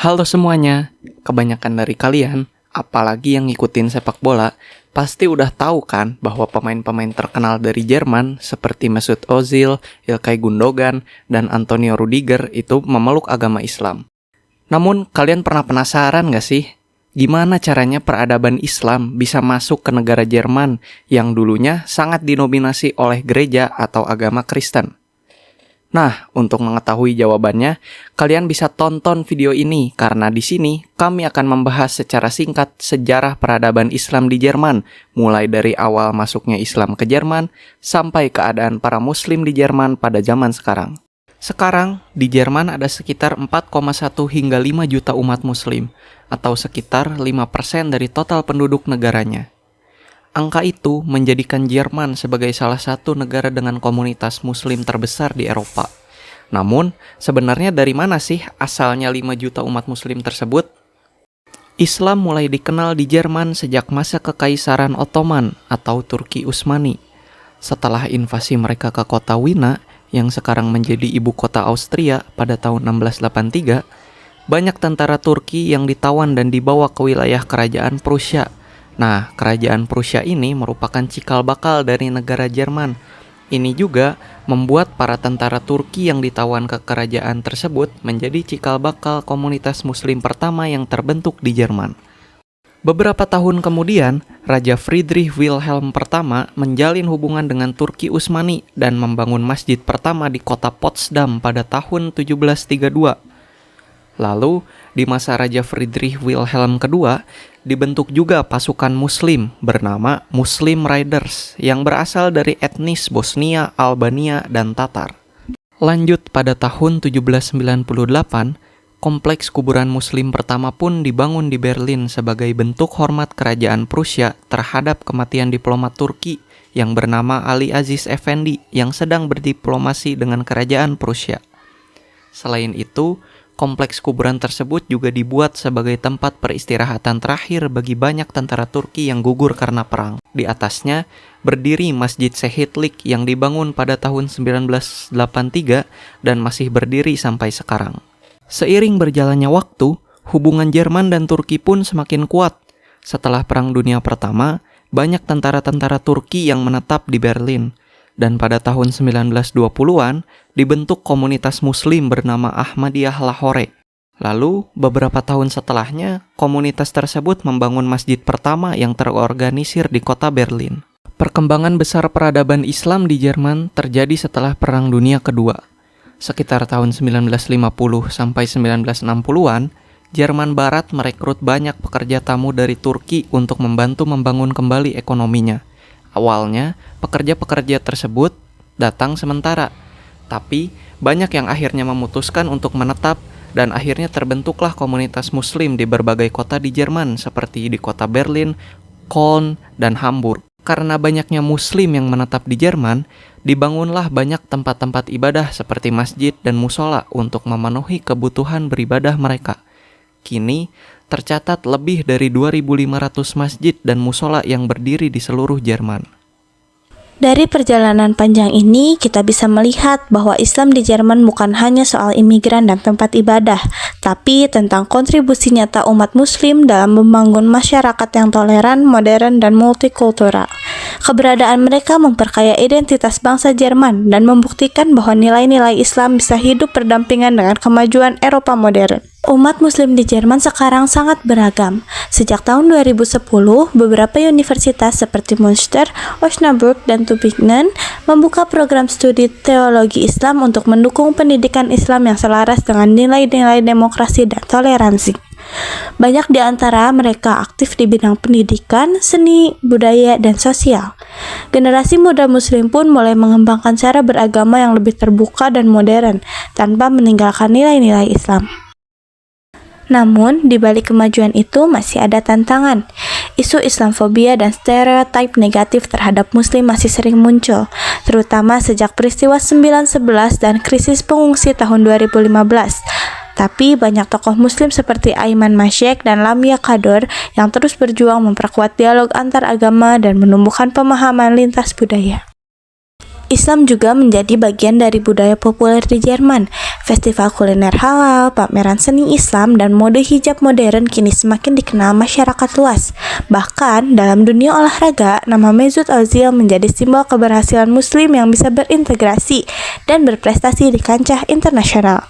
Halo semuanya, kebanyakan dari kalian, apalagi yang ngikutin sepak bola, pasti udah tahu kan bahwa pemain-pemain terkenal dari Jerman seperti Mesut Ozil, Ilkay Gundogan, dan Antonio Rudiger itu memeluk agama Islam. Namun, kalian pernah penasaran gak sih? Gimana caranya peradaban Islam bisa masuk ke negara Jerman yang dulunya sangat dinominasi oleh gereja atau agama Kristen? Nah, untuk mengetahui jawabannya, kalian bisa tonton video ini karena di sini kami akan membahas secara singkat sejarah peradaban Islam di Jerman, mulai dari awal masuknya Islam ke Jerman sampai keadaan para Muslim di Jerman pada zaman sekarang. Sekarang, di Jerman ada sekitar 4,1 hingga 5 juta umat Muslim, atau sekitar 5% dari total penduduk negaranya. Angka itu menjadikan Jerman sebagai salah satu negara dengan komunitas Muslim terbesar di Eropa. Namun, sebenarnya dari mana sih asalnya 5 juta umat Muslim tersebut? Islam mulai dikenal di Jerman sejak masa Kekaisaran Ottoman atau Turki Utsmani. Setelah invasi mereka ke kota Wina, yang sekarang menjadi ibu kota Austria pada tahun 1683, banyak tentara Turki yang ditawan dan dibawa ke wilayah kerajaan Prusia. Nah, kerajaan Prusia ini merupakan cikal bakal dari negara Jerman. Ini juga membuat para tentara Turki yang ditawan ke kerajaan tersebut menjadi cikal bakal komunitas Muslim pertama yang terbentuk di Jerman. Beberapa tahun kemudian, Raja Friedrich Wilhelm pertama menjalin hubungan dengan Turki Utsmani dan membangun masjid pertama di kota Potsdam pada tahun 1732. Lalu, di masa Raja Friedrich Wilhelm kedua, dibentuk juga pasukan Muslim bernama Muslim Riders yang berasal dari etnis Bosnia, Albania, dan Tatar. Lanjut pada tahun 1798, kompleks kuburan Muslim pertama pun dibangun di Berlin sebagai bentuk hormat kerajaan Prusia terhadap kematian diplomat Turki yang bernama Ali Aziz Effendi yang sedang berdiplomasi dengan kerajaan Prusia. Selain itu, kompleks kuburan tersebut juga dibuat sebagai tempat peristirahatan terakhir bagi banyak tentara Turki yang gugur karena perang. Di atasnya berdiri Masjid Şehitlik yang dibangun pada tahun 1983 dan masih berdiri sampai sekarang. Seiring berjalannya waktu, hubungan Jerman dan Turki pun semakin kuat. Setelah Perang Dunia Pertama, banyak tentara-tentara Turki yang menetap di Berlin. Dan pada tahun 1920-an, dibentuk komunitas Muslim bernama Ahmadiyah Lahore. Lalu, beberapa tahun setelahnya, komunitas tersebut membangun masjid pertama yang terorganisir di kota Berlin. Perkembangan besar peradaban Islam di Jerman terjadi setelah Perang Dunia Kedua. Sekitar tahun 1950 sampai 1960-an, Jerman Barat merekrut banyak pekerja tamu dari Turki untuk membantu membangun kembali ekonominya. Awalnya, pekerja-pekerja tersebut datang sementara, tapi banyak yang akhirnya memutuskan untuk menetap dan akhirnya terbentuklah komunitas Muslim di berbagai kota di Jerman seperti di kota Berlin, Köln, dan Hamburg. Karena banyaknya Muslim yang menetap di Jerman, dibangunlah banyak tempat-tempat ibadah seperti masjid dan musola untuk memenuhi kebutuhan beribadah mereka. Kini, tercatat lebih dari 2.500 masjid dan musola yang berdiri di seluruh Jerman. Dari perjalanan panjang ini, kita bisa melihat bahwa Islam di Jerman bukan hanya soal imigran dan tempat ibadah, tapi tentang kontribusi nyata umat Muslim dalam membangun masyarakat yang toleran, modern, dan multikultural. Keberadaan mereka memperkaya identitas bangsa Jerman dan membuktikan bahwa nilai-nilai Islam bisa hidup berdampingan dengan kemajuan Eropa modern. Umat Muslim di Jerman sekarang sangat beragam. Sejak tahun 2010, beberapa universitas seperti Münster, Osnabrück, dan Tübingen membuka program studi teologi Islam untuk mendukung pendidikan Islam yang selaras dengan nilai-nilai demokrasi dan toleransi. Banyak di antara mereka aktif di bidang pendidikan, seni, budaya, dan sosial. Generasi muda Muslim pun mulai mengembangkan cara beragama yang lebih terbuka dan modern, tanpa meninggalkan nilai-nilai Islam. Namun, di balik kemajuan itu masih ada tantangan. Isu Islamfobia dan stereotip negatif terhadap Muslim masih sering muncul, terutama sejak peristiwa 9/11 dan krisis pengungsi tahun 2015. Tapi banyak tokoh Muslim seperti Aiman Masyek dan Lamia Kador yang terus berjuang memperkuat dialog antar agama dan menumbuhkan pemahaman lintas budaya. Islam juga menjadi bagian dari budaya populer di Jerman. Festival kuliner halal, pameran seni Islam, dan mode hijab modern kini semakin dikenal masyarakat luas. Bahkan, dalam dunia olahraga, nama Mesut Ozil menjadi simbol keberhasilan Muslim yang bisa berintegrasi dan berprestasi di kancah internasional.